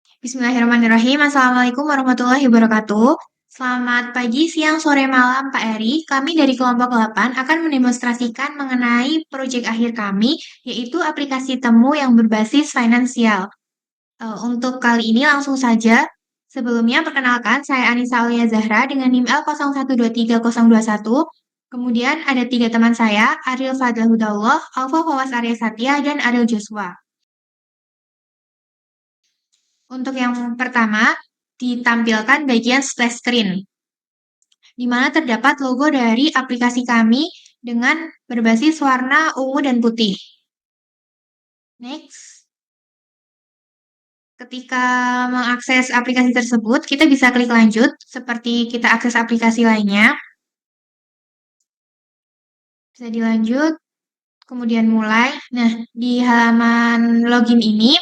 Bismillahirrahmanirrahim. Assalamualaikum warahmatullahi wabarakatuh. Selamat pagi, siang, sore, malam, Pak Eri. Kami dari kelompok 8 akan mendemonstrasikan mengenai proyek akhir kami, yaitu aplikasi temu yang berbasis finansial. Untuk kali ini langsung saja. Sebelumnya, perkenalkan, saya Anissa Aulia Zahra dengan NIM L01230021. Kemudian ada tiga teman saya, Ariel Fadlah Hudallah, Alfa Fawas Arya Satya, dan Ariel Joshua. Untuk yang pertama, ditampilkan bagian splash screen, di mana terdapat logo dari aplikasi kami dengan berbasis warna ungu dan putih. Next. Ketika mengakses aplikasi tersebut, kita bisa klik lanjut, seperti kita akses aplikasi lainnya. Bisa dilanjut, kemudian mulai. Nah, di halaman login ini,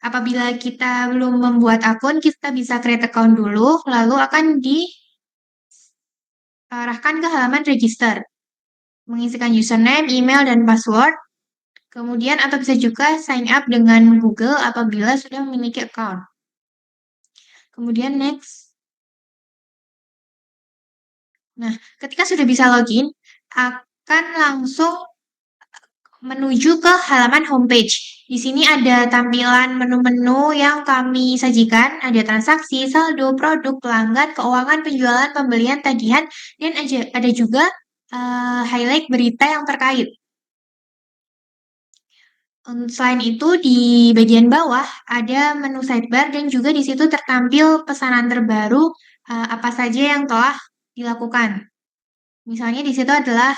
apabila kita belum membuat akun, kita bisa create account dulu, lalu akan diarahkan ke halaman register. Mengisikan username, email, dan password. Kemudian atau bisa juga sign up dengan Google apabila sudah memiliki account. Kemudian next. Nah, ketika sudah bisa login, akan langsung menuju ke halaman homepage. Di sini ada tampilan menu-menu yang kami sajikan, ada transaksi, saldo, produk, pelanggan, keuangan, penjualan, pembelian, tagihan, dan ada juga highlight berita yang terkait. Selain itu, di bagian bawah ada menu sidebar dan juga di situ tertampil pesanan terbaru apa saja yang telah dilakukan. Misalnya di situ adalah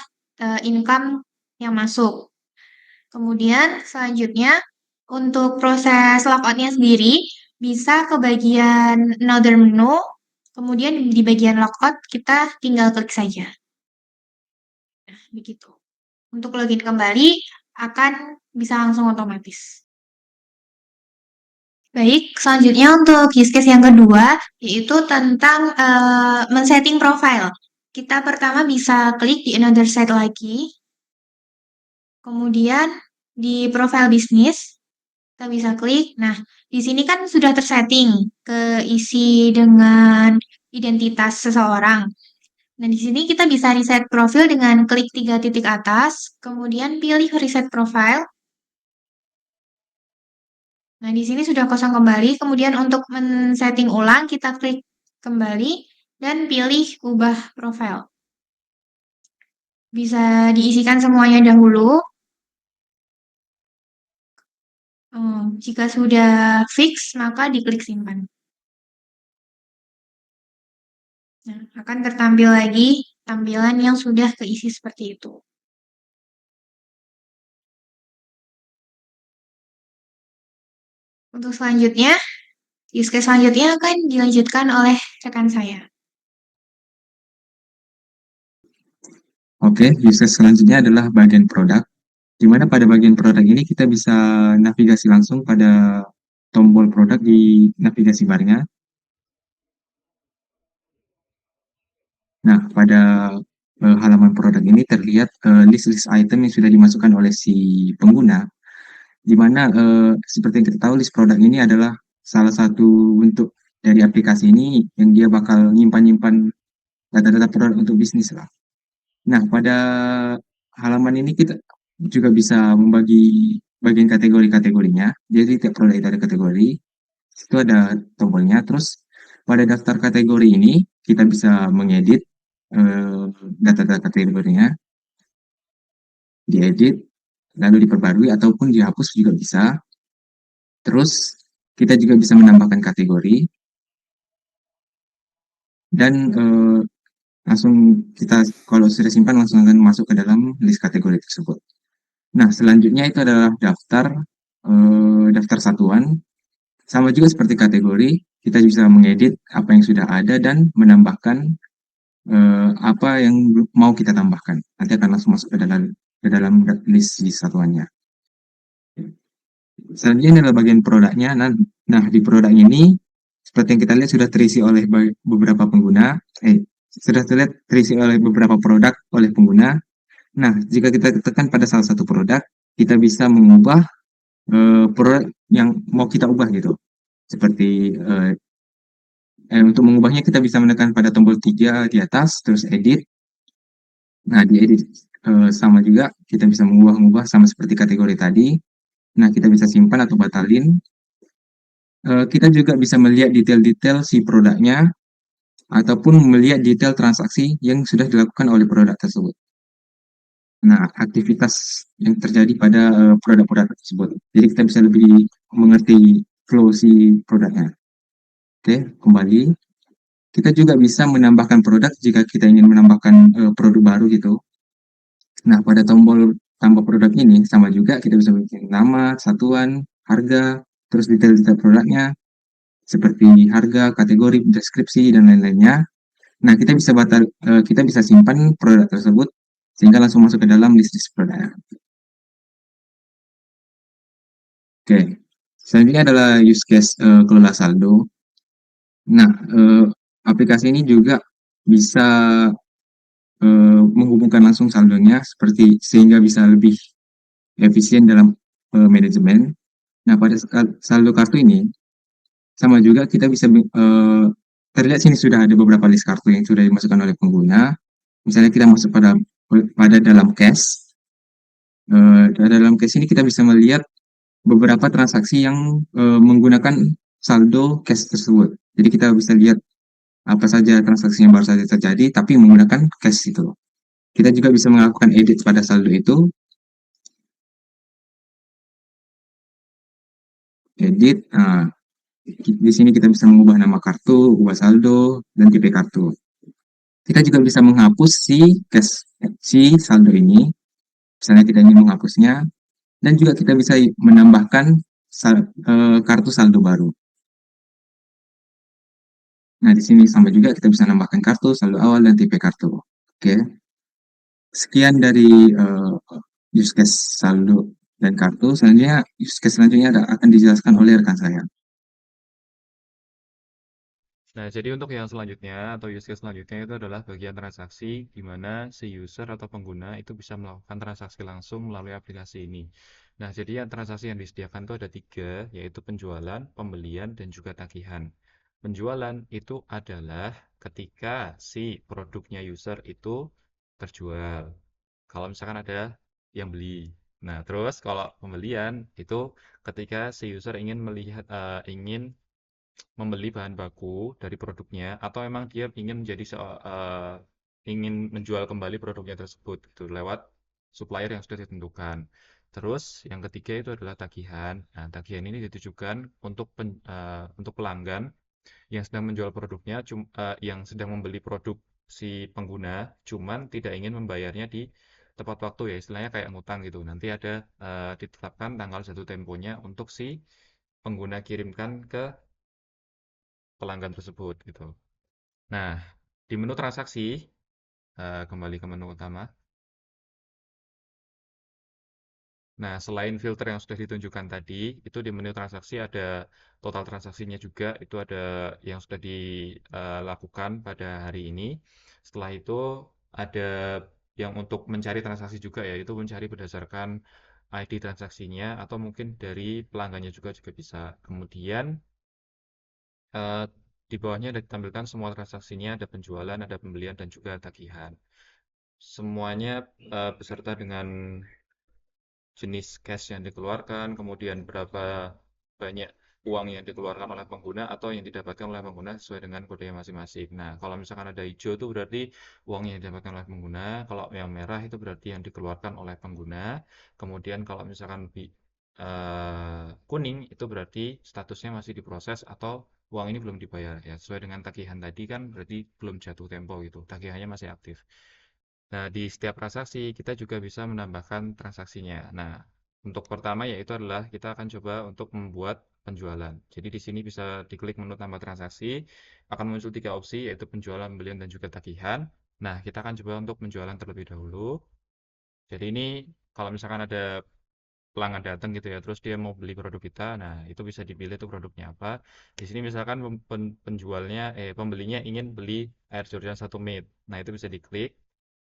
income yang masuk. Kemudian selanjutnya untuk proses logoutnya sendiri bisa ke bagian another menu. Kemudian di bagian logout kita tinggal klik saja. Nah, begitu. Untuk login kembali akan bisa langsung otomatis. Baik, selanjutnya untuk use case yang kedua, yaitu tentang men-setting profile. Kita pertama bisa klik di another site lagi, kemudian di profile bisnis, kita bisa klik. Nah, di sini kan sudah tersetting keisi dengan identitas seseorang. Nah, di sini kita bisa reset profil dengan klik 3 titik atas, kemudian pilih reset profile. Nah, di sini sudah kosong kembali. Kemudian untuk men-setting ulang, kita klik kembali dan pilih ubah profil. Bisa diisikan semuanya dahulu. Jika sudah fix, maka diklik simpan. Nah, akan tertampil lagi tampilan yang sudah keisi seperti itu. Untuk selanjutnya, use case selanjutnya akan dilanjutkan oleh rekan saya. Oke, use case selanjutnya adalah bagian produk, di mana pada bagian produk ini kita bisa navigasi langsung pada tombol produk di navigasi barnya. Nah, pada halaman produk ini terlihat list-list item yang sudah dimasukkan oleh si pengguna, di mana seperti yang kita tahu list produk ini adalah salah satu bentuk dari aplikasi ini yang dia bakal nyimpan-nyimpan data-data produk untuk bisnis lah. Nah, pada halaman ini kita juga bisa membagi bagian kategori-kategorinya. Jadi tiap produk itu ada kategori, itu ada tombolnya. Terus pada daftar kategori ini kita bisa mengedit data-data kategorinya, diedit, lalu diperbarui ataupun dihapus juga bisa. Terus kita juga bisa menambahkan kategori dan langsung kita kalau sudah simpan langsung akan masuk ke dalam list kategori tersebut. Nah, selanjutnya itu adalah daftar satuan. Sama juga seperti kategori, kita bisa mengedit apa yang sudah ada dan menambahkan apa yang mau kita tambahkan. Nanti akan langsung masuk ke dalam list satuannya. Selanjutnya adalah bagian produknya. Nah, di produk ini seperti yang kita lihat sudah terisi oleh beberapa pengguna. Sudah terlihat terisi oleh beberapa produk oleh pengguna. Nah, jika kita tekan pada salah satu produk, kita bisa mengubah produk yang mau kita ubah gitu. Seperti untuk mengubahnya kita bisa menekan pada tombol 3 di atas, terus edit. Nah, di edit sama juga kita bisa mengubah-ubah sama seperti kategori tadi. Nah, kita bisa simpan atau batalin. Kita juga bisa melihat detail-detail si produknya ataupun melihat detail transaksi yang sudah dilakukan oleh produk tersebut. Nah, aktivitas yang terjadi pada produk-produk tersebut. Jadi kita bisa lebih mengerti flow si produknya. Oke, kembali. Kita juga bisa menambahkan produk jika kita ingin menambahkan produk baru gitu. Nah, pada tombol tambah produk ini sama juga kita bisa bikin nama, satuan, harga, terus detail-detail produknya seperti harga, kategori, deskripsi dan lain-lainnya. Nah, kita bisa simpan produk tersebut sehingga langsung masuk ke dalam list produknya. Oke. Selanjutnya adalah use case kelola saldo. Nah, aplikasi ini juga bisa menghubungkan langsung saldonya seperti sehingga bisa lebih efisien dalam manajemen. Nah, pada saldo kartu ini sama juga kita bisa terlihat sini sudah ada beberapa list kartu yang sudah dimasukkan oleh pengguna. Misalnya kita masuk pada dalam cash. Dalam cash ini kita bisa melihat beberapa transaksi yang menggunakan saldo cash tersebut. Jadi kita bisa lihat apa saja transaksi yang baru saja terjadi, tapi menggunakan cash itu. Kita juga bisa melakukan edit pada saldo itu, edit. Nah, di sini kita bisa mengubah nama kartu, ubah saldo, dan tipe kartu. Kita juga bisa menghapus si saldo ini, misalnya kita ingin menghapusnya, dan juga kita bisa menambahkan kartu saldo baru. Nah, di sini sama juga kita bisa menambahkan kartu, saldo awal, dan tipe kartu. Oke, sekian dari use case saldo dan kartu. Selanjutnya, use case selanjutnya akan dijelaskan oleh rekan saya. Nah, jadi untuk yang selanjutnya atau use case selanjutnya itu adalah bagian transaksi di mana si user atau pengguna itu bisa melakukan transaksi langsung melalui aplikasi ini. Nah, jadi yang transaksi yang disediakan itu ada tiga, yaitu penjualan, pembelian, dan juga tagihan. Penjualan itu adalah ketika si produknya user itu terjual. Kalau misalkan ada yang beli. Nah, terus kalau pembelian itu ketika si user ingin melihat, ingin membeli bahan baku dari produknya atau memang dia ingin ingin menjual kembali produknya tersebut gitu lewat supplier yang sudah ditentukan. Terus yang ketiga itu adalah tagihan. Nah, tagihan ini ditujukan untuk pelanggan yang sedang menjual produknya, yang sedang membeli produk si pengguna, cuman tidak ingin membayarnya di tepat waktu ya, istilahnya kayak ngutang gitu. Nanti ada ditetapkan tanggal jatuh temponya untuk si pengguna kirimkan ke pelanggan tersebut gitu. Nah, di menu transaksi, kembali ke menu utama. Nah, selain filter yang sudah ditunjukkan tadi, itu di menu transaksi ada total transaksinya juga, itu ada yang sudah dilakukan pada hari ini. Setelah itu ada yang untuk mencari transaksi juga ya, itu mencari berdasarkan ID transaksinya atau mungkin dari pelanggannya juga bisa. Kemudian eh, di bawahnya ada ditampilkan semua transaksinya, ada penjualan, ada pembelian, dan juga tagihan. Semuanya beserta dengan jenis cash yang dikeluarkan, kemudian berapa banyak uang yang dikeluarkan oleh pengguna atau yang didapatkan oleh pengguna sesuai dengan kodenya masing-masing. Nah, kalau misalkan ada hijau itu berarti uang yang didapatkan oleh pengguna, kalau yang merah itu berarti yang dikeluarkan oleh pengguna. Kemudian kalau misalkan kuning itu berarti statusnya masih diproses atau uang ini belum dibayar ya. Sesuai dengan tagihan tadi kan berarti belum jatuh tempo gitu. Tagihannya masih aktif. Nah, di setiap transaksi kita juga bisa menambahkan transaksinya. Nah, untuk pertama yaitu adalah kita akan coba untuk membuat penjualan. Jadi di sini bisa diklik menu tambah transaksi, akan muncul tiga opsi yaitu penjualan, pembelian, dan juga tagihan. Nah, kita akan coba untuk penjualan terlebih dahulu. Jadi ini kalau misalkan ada pelanggan datang gitu ya, terus dia mau beli produk kita, nah itu bisa dipilih tuh produknya apa. Di sini misalkan pembelinya ingin beli Air Jordan 1 Mate. Nah, itu bisa diklik.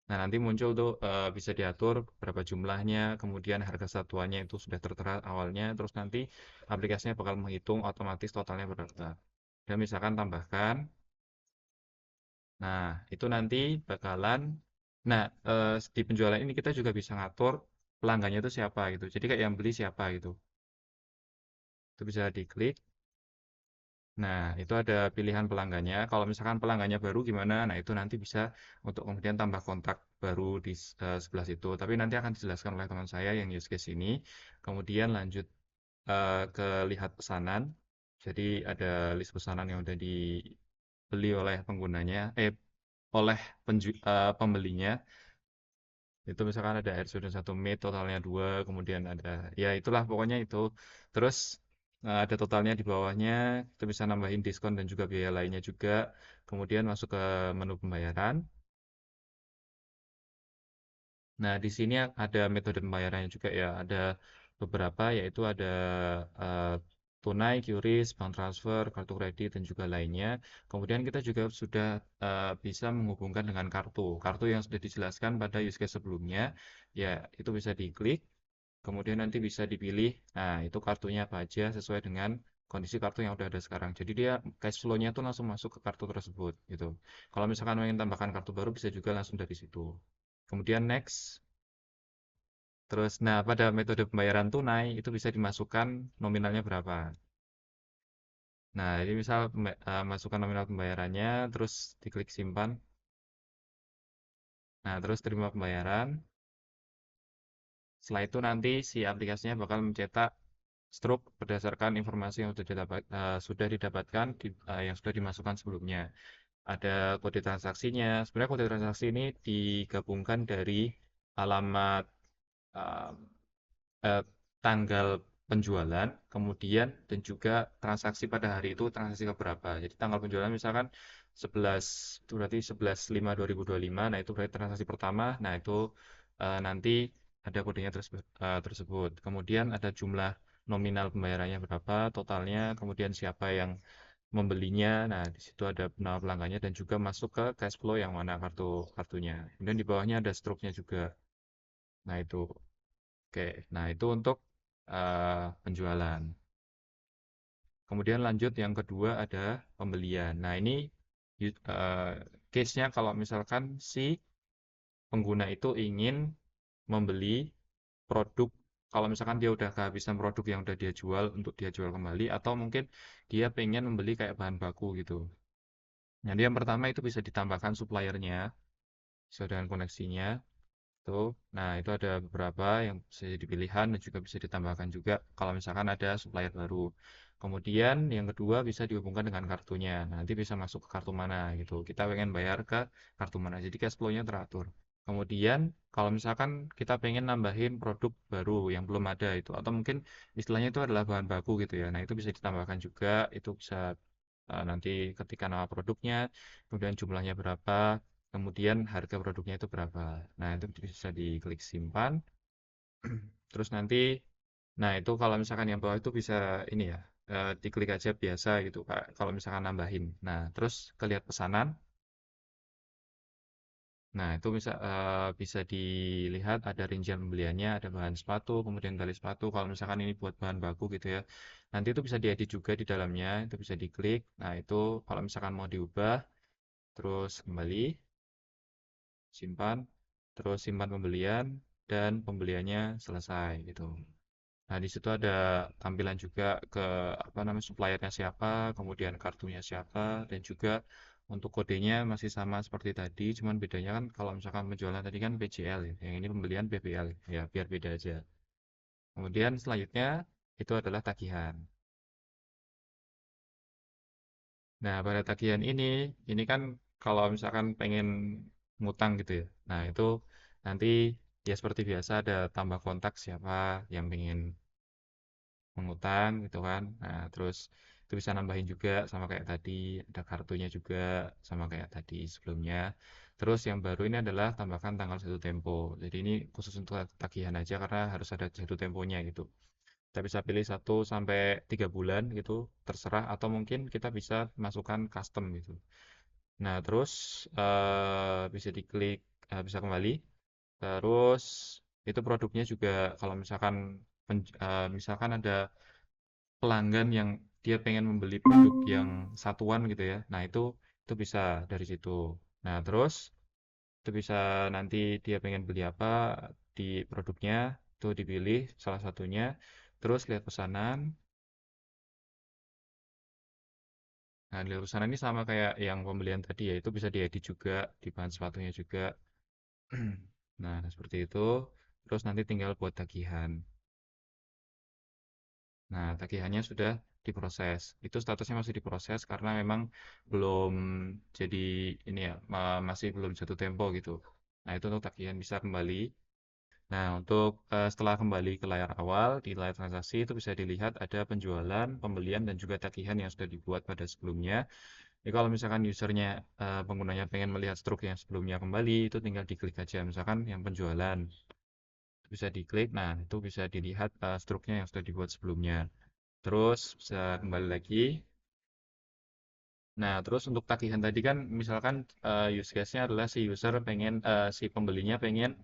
Nah, nanti muncul tuh bisa diatur berapa jumlahnya, kemudian harga satuannya itu sudah tertera awalnya, terus nanti aplikasinya bakal menghitung otomatis totalnya berapa. Dan misalkan tambahkan, nah itu nanti bakalan, nah di penjualan ini kita juga bisa ngatur pelanggannya itu siapa gitu. Jadi kayak yang beli siapa gitu. Itu bisa diklik. Nah, itu ada pilihan pelanggannya. Kalau misalkan pelanggannya baru gimana? Nah, itu nanti bisa untuk kemudian tambah kontak baru di sebelah situ. Tapi nanti akan dijelaskan oleh teman saya yang use case ini. Kemudian lanjut ke lihat pesanan. Jadi ada list pesanan yang udah dibeli oleh penggunanya, oleh pembelinya. Itu misalkan ada air sudah 1 mid, totalnya 2, kemudian ada, ya itulah pokoknya itu. Terus ada totalnya di bawahnya, kita bisa nambahin diskon dan juga biaya lainnya juga. Kemudian masuk ke menu pembayaran. Nah, di sini ada metode pembayarannya juga ya, ada beberapa, yaitu ada eh, tunai, QRIS, bank transfer, kartu kredit, dan juga lainnya. Kemudian kita juga sudah bisa menghubungkan dengan kartu. Kartu yang sudah dijelaskan pada use case sebelumnya, ya itu bisa diklik. Kemudian nanti bisa dipilih, nah itu kartunya apa aja sesuai dengan kondisi kartu yang udah ada sekarang. Jadi dia cash flow-nya tuh langsung masuk ke kartu tersebut gitu. Kalau misalkan ingin tambahkan kartu baru bisa juga langsung dari situ. Kemudian next. Terus, nah pada metode pembayaran tunai itu bisa dimasukkan nominalnya berapa. Nah, ini misal masukkan nominal pembayarannya, terus diklik simpan. Nah, terus terima pembayaran. Setelah itu nanti si aplikasinya bakal mencetak struk berdasarkan informasi yang sudah didapatkan yang sudah dimasukkan sebelumnya. Ada kode transaksinya. Sebenarnya kode transaksi ini digabungkan dari alamat eh, eh, tanggal penjualan, kemudian dan juga transaksi pada hari itu transaksi keberapa. Jadi tanggal penjualan misalkan 11, itu berarti 11/5/2025. Nah, itu berarti transaksi pertama. Nah, itu nanti ada kodenya tersebut. Kemudian ada jumlah nominal pembayarannya berapa, totalnya, kemudian siapa yang membelinya. Nah, di situ ada nama pelanggannya dan juga masuk ke cash flow yang mana kartunya. Kemudian di bawahnya ada struknya juga. Nah, itu. Oke, nah itu untuk penjualan. Kemudian lanjut yang kedua ada pembelian. Nah ini case-nya kalau misalkan si pengguna itu ingin membeli produk, kalau misalkan dia udah kehabisan produk yang udah dia jual untuk dia jual kembali, atau mungkin dia pengen membeli kayak bahan baku gitu. Jadi yang pertama itu bisa ditambahkan suppliernya sesuai dengan koneksinya. Tuh. Nah, itu ada beberapa yang bisa jadi pilihan dan juga bisa ditambahkan juga kalau misalkan ada supplier baru. Kemudian yang kedua bisa dihubungkan dengan kartunya. Nah, nanti bisa masuk ke kartu mana gitu. Kita pengen bayar ke kartu mana. Jadi cash flow-nya teratur. Kemudian kalau misalkan kita pengen nambahin produk baru yang belum ada itu, atau mungkin istilahnya itu adalah bahan baku gitu ya. Nah, itu bisa ditambahkan juga. Itu bisa nanti ketika nama produknya, kemudian jumlahnya berapa, kemudian harga produknya itu berapa. Nah, itu bisa diklik simpan. Terus nanti, nah itu kalau misalkan yang bawah itu bisa ini ya, diklik aja biasa gitu Pak, kalau misalkan nambahin. Nah, terus kelihat pesanan. Nah, itu bisa dilihat ada rincian pembeliannya, ada bahan sepatu, kemudian tali sepatu. Kalau misalkan ini buat bahan baku gitu ya. Nanti itu bisa diedit juga di dalamnya, itu bisa diklik. Nah, itu kalau misalkan mau diubah, terus kembali, simpan, terus simpan pembelian, dan pembeliannya selesai gitu. Nah, di situ ada tampilan juga ke apa namanya suppliernya siapa, kemudian kartunya siapa, dan juga untuk kodenya masih sama seperti tadi, cuman bedanya kan kalau misalkan penjualan tadi kan PJL ya, yang ini pembelian PBL ya, biar beda aja. Kemudian selanjutnya itu adalah tagihan. Nah, pada tagihan ini kan kalau misalkan pengen ngutang gitu ya. Nah, itu nanti ya seperti biasa ada tambah kontak siapa yang pengen mengutang gitu kan. Nah, terus itu bisa nambahin juga sama kayak tadi, ada kartunya juga sama kayak tadi sebelumnya. Terus yang baru ini adalah tambahkan tanggal jatuh tempo. Jadi ini khusus untuk tagihan aja karena harus ada jatuh temponya gitu. Kita bisa pilih 1 sampai 3 bulan gitu, terserah atau mungkin kita bisa masukkan custom gitu. Nah, terus bisa diklik bisa kembali. Terus itu produknya juga kalau misalkan misalkan ada pelanggan yang dia pengen membeli produk yang satuan gitu ya. Nah, itu bisa dari situ. Nah, terus itu bisa nanti dia pengen beli apa di produknya, itu dipilih salah satunya, terus lihat pesanan. Nah, lihat pesanan ini sama kayak yang pembelian tadi ya, itu bisa diedit juga di bahan sepatunya juga. Nah, seperti itu. Terus nanti tinggal buat tagihan. Nah, tagihannya sudah diproses. Itu statusnya masih diproses karena memang belum jadi ini ya, masih belum jatuh tempo gitu. Nah, itu untuk tagihan bisa kembali. Nah, untuk setelah kembali ke layar awal, di layar transaksi itu bisa dilihat ada penjualan, pembelian, dan juga tagihan yang sudah dibuat pada sebelumnya. Jadi kalau misalkan usernya, penggunanya pengen melihat struk yang sebelumnya kembali, itu tinggal diklik aja. Misalkan yang penjualan, itu bisa diklik. Nah, itu bisa dilihat struknya yang sudah dibuat sebelumnya. Terus bisa kembali lagi. Nah, terus untuk tagihan tadi kan misalkan use case-nya adalah si user pengen si pembelinya pengen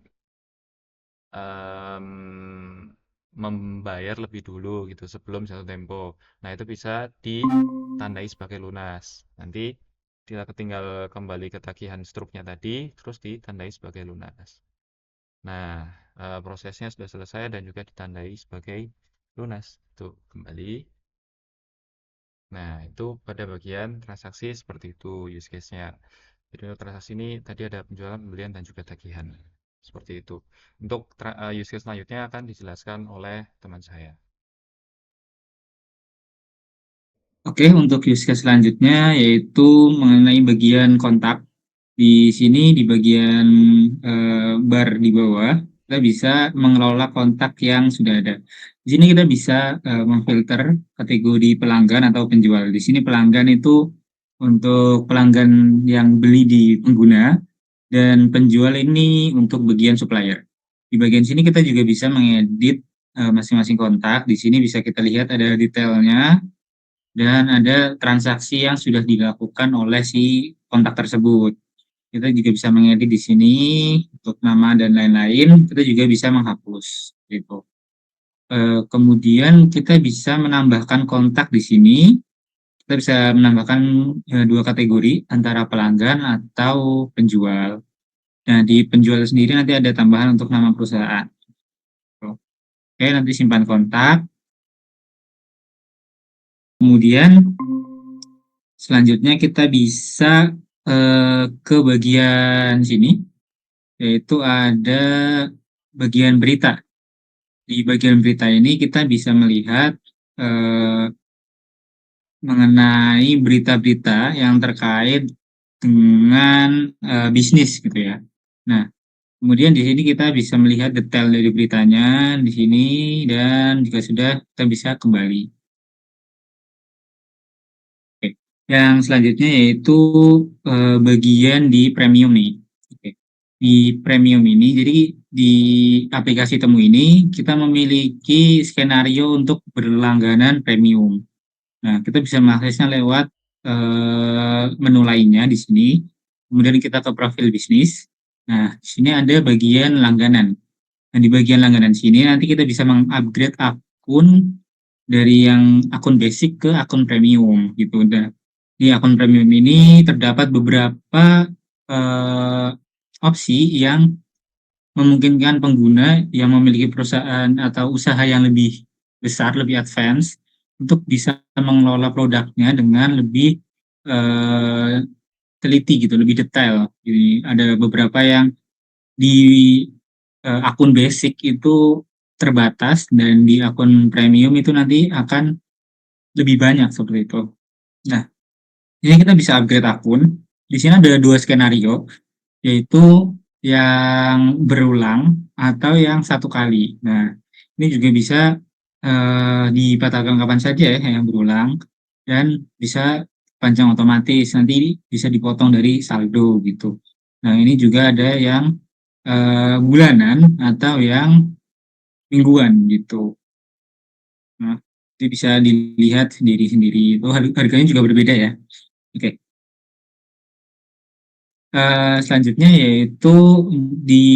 em, membayar lebih dulu gitu sebelum jatuh tempo. Nah, itu bisa ditandai sebagai lunas. Nanti kita tinggal kembali ke tagihan struknya tadi, terus ditandai sebagai lunas. Nah, prosesnya sudah selesai dan juga ditandai sebagai lunas. Tuh, kembali. Nah, itu pada bagian transaksi seperti itu use case-nya. Jadi untuk transaksi ini tadi ada penjualan, pembelian, dan juga tagihan. Seperti itu. Untuk use case selanjutnya akan dijelaskan oleh teman saya. Oke, untuk use case selanjutnya yaitu mengenai bagian kontak. Di sini di bagian bar di bawah, kita bisa mengelola kontak yang sudah ada. Di sini kita bisa memfilter kategori pelanggan atau penjual. Di sini pelanggan itu untuk pelanggan yang beli di pengguna, dan penjual ini untuk bagian supplier. Di bagian sini kita juga bisa mengedit masing-masing kontak. Di sini bisa kita lihat ada detailnya dan ada transaksi yang sudah dilakukan oleh si kontak tersebut. Kita juga bisa mengedit di sini untuk nama dan lain-lain. Kita juga bisa menghapus gitu. Kemudian kita bisa menambahkan kontak di sini. Kita bisa menambahkan dua kategori antara pelanggan atau penjual. Nah, di penjual sendiri nanti ada tambahan untuk nama perusahaan. Oke, nanti simpan kontak. Kemudian selanjutnya kita bisa ke bagian sini, yaitu ada bagian berita. Di bagian berita ini kita bisa melihat mengenai berita-berita yang terkait dengan bisnis gitu ya. Nah, kemudian di sini kita bisa melihat detail dari beritanya di sini, dan jika sudah kita bisa kembali. Oke. Yang selanjutnya yaitu bagian di premium nih. Oke. Di premium ini, jadi di aplikasi Temu ini kita memiliki skenario untuk berlangganan premium. Nah, kita bisa mengaksesnya lewat menu lainnya di sini. Kemudian kita ke profil bisnis. Nah, di sini ada bagian langganan. Nah, di bagian langganan sini nanti kita bisa mengupgrade akun dari yang akun basic ke akun premium gitu. Dan di akun premium ini terdapat beberapa opsi yang memungkinkan pengguna yang memiliki perusahaan atau usaha yang lebih besar, lebih advance, untuk bisa mengelola produknya dengan lebih teliti gitu, lebih detail. Jadi ada beberapa yang di akun basic itu terbatas, dan di akun premium itu nanti akan lebih banyak seperti itu. Nah, ini kita bisa upgrade akun. Di sini ada dua skenario, yaitu yang berulang atau yang satu kali. Nah, ini juga bisa dipatahkan kapan saja ya, yang berulang, dan bisa panjang otomatis, nanti bisa dipotong dari saldo gitu. Nah, ini juga ada yang bulanan atau yang mingguan gitu. Nah, itu bisa dilihat sendiri-sendiri. Itu harganya juga berbeda ya. Oke. selanjutnya yaitu di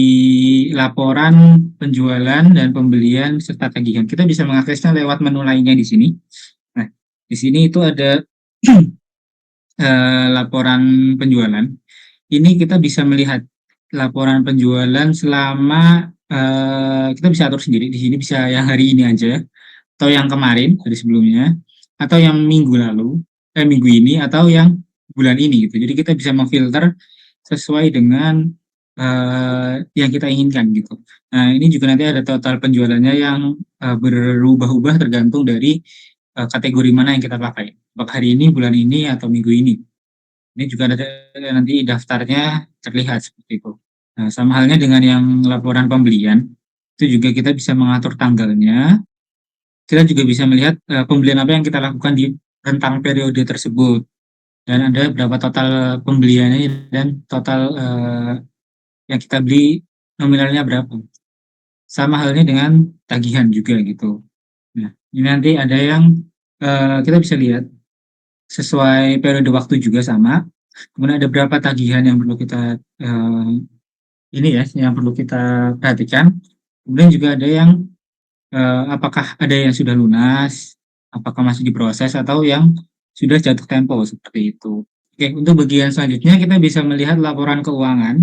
laporan penjualan dan pembelian serta tagihan. Kita bisa mengaksesnya lewat menu lainnya di sini. Nah, di sini itu ada laporan penjualan. Ini kita bisa melihat laporan penjualan selama kita bisa atur sendiri. Di sini bisa yang hari ini aja, atau yang kemarin dari sebelumnya, atau yang minggu lalu, minggu ini, atau yang bulan ini gitu. Jadi kita bisa memfilter sesuai dengan yang kita inginkan gitu. Nah, ini juga nanti ada total penjualannya yang berubah-ubah tergantung dari kategori mana yang kita pakai. Apakah hari ini, bulan ini, atau minggu ini. Ini juga ada nanti daftarnya terlihat seperti itu. Nah, sama halnya dengan yang laporan pembelian, itu juga kita bisa mengatur tanggalnya. Kita juga bisa melihat pembelian apa yang kita lakukan di rentang periode tersebut. Dan ada berapa total pembeliannya dan total yang kita beli nominalnya berapa. Sama halnya dengan tagihan juga gitu. Nah, ini nanti ada yang kita bisa lihat sesuai periode waktu juga sama. Kemudian ada berapa tagihan yang perlu kita ini ya, yang perlu kita perhatikan. Kemudian juga ada yang apakah ada yang sudah lunas, apakah masih diproses atau yang sudah jatuh tempo seperti itu. Oke, untuk bagian selanjutnya kita bisa melihat laporan keuangan.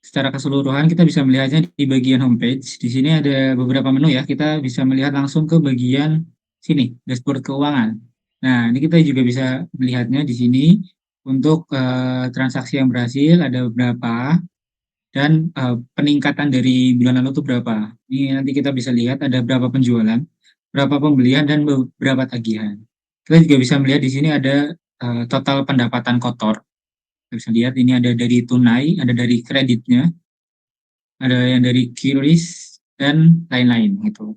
Secara keseluruhan kita bisa melihatnya di bagian homepage. Di sini ada beberapa menu ya. Kita bisa melihat langsung ke bagian sini, dashboard keuangan. Nah, ini kita juga bisa melihatnya di sini untuk transaksi yang berhasil ada berapa dan peningkatan dari bulan lalu itu berapa. Ini nanti kita bisa lihat ada berapa penjualan, berapa pembelian dan beberapa tagihan. Kita juga bisa melihat di sini ada total pendapatan kotor. Kita bisa lihat ini ada dari tunai, ada dari kreditnya, ada yang dari QRIS dan lain-lain gitu.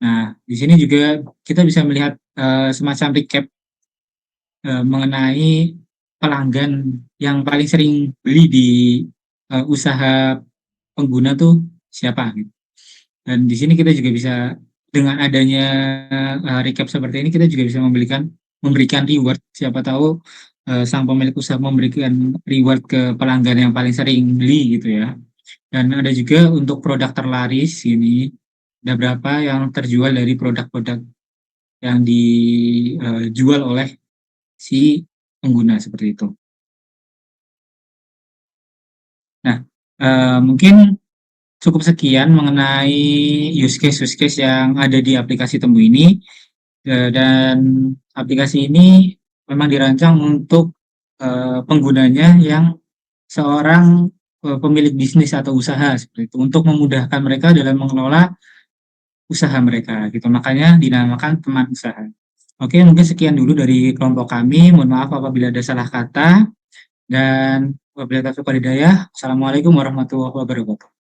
Nah, di sini juga kita bisa melihat semacam recap mengenai pelanggan yang paling sering beli di usaha pengguna tuh siapa gitu. Dan di sini kita juga bisa dengan adanya recap seperti ini kita juga bisa memberikan reward. Siapa tahu sang pemilik usaha memberikan reward ke pelanggan yang paling sering beli gitu ya. Dan ada juga untuk produk terlaris ini ada berapa yang terjual dari produk-produk yang dijual oleh si pengguna seperti itu. Nah, mungkin cukup sekian mengenai use case yang ada di aplikasi Temu ini. Dan aplikasi ini memang dirancang untuk penggunanya yang seorang pemilik bisnis atau usaha seperti itu untuk memudahkan mereka dalam mengelola usaha mereka gitu. Makanya dinamakan teman usaha. Oke, mungkin sekian dulu dari kelompok kami. Mohon maaf apabila ada salah kata dan wabillahi taufiq wal hidayah. Assalamualaikum warahmatullahi wabarakatuh.